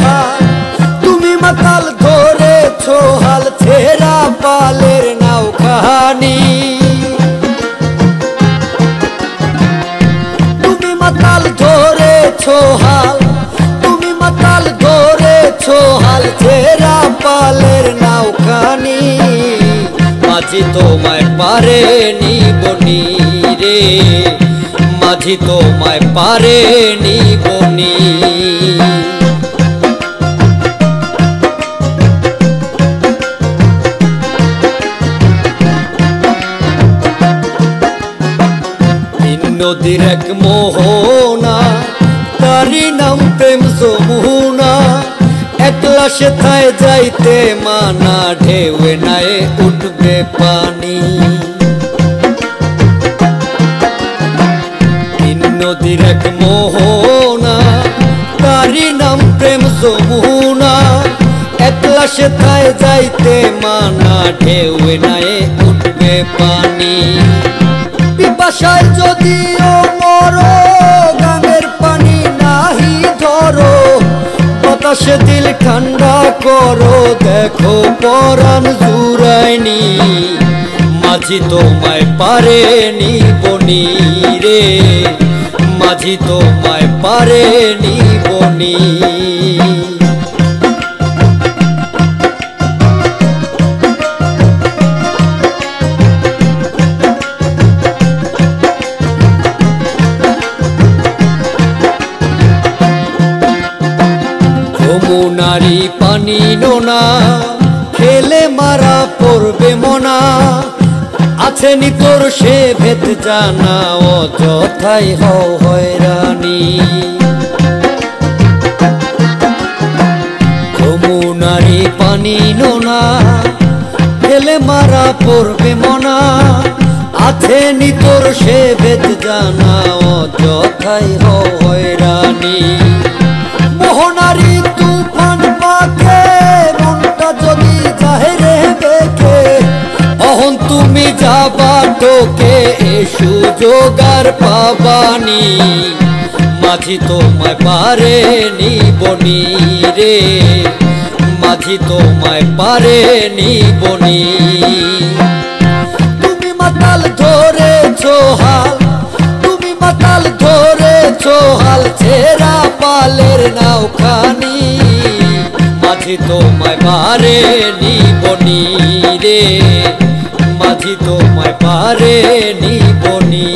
হাল, তুমি মাতাল ধরেছো হাল, ছেঁড়া পালের নৌকানি। তুমি মাতাল ধরেছো হাল, তুমি মাতাল ধরেছো হাল, ছেঁড়া পালের নৌকানি। মাঝি তোমায় পারেনি বনি রে, মাঝি তোমায় পারেনি বনি। নদীর এক মোহনা, তারি নাম প্রেম যমুনা। একলা সেথায় যাইতে মানা, ঢেউয়ে নাই উঠবে পানি। নদীর এক মোহনা, তারি নাম প্রেম যমুনা। একলা সেথায় যাইতে মানা, ঢেউয়ে নাই উঠবে পানি। পিপাসায় যদিও মরো, গাঙের পানি নাহি ধরো। বাতাসে দিল ঠান্ডা করো, দেখো পরাণ জুড়ায়নি। মাঝি তোমায় পারেনি বনি রে, মাঝি তোমায় পারেনি বনি। যমুনারি পানি নোনা, খেলে মারা পড়বে মনা। আছে নি তোর সে ভেদ জানা, অযথাই হও হয়রানি। যমুনারি পানি নোনা, খেলে মারা পড়বে মনা। আছে নি তোর সে ভেদ জানা, অযথাই হও হয়রানি। মোহনারি তুফান পাকে, মনটা যদি চাহে বেকে। অহন তুমি যাবা টোকে, এ সুযোগার পাবানি। মাঝি তোমায় পারেনি বনি রে, মাঝি তোমায় পারেনি বনি। তুমি মাতাল ধরেছো হাল, তুমি মাতাল ধরেছো হাল, ছেঁড়া পালের নৌকানি। মাঝি তোমায় পারেনি বনি রে, মাঝি তোমায় পারেনি বনি।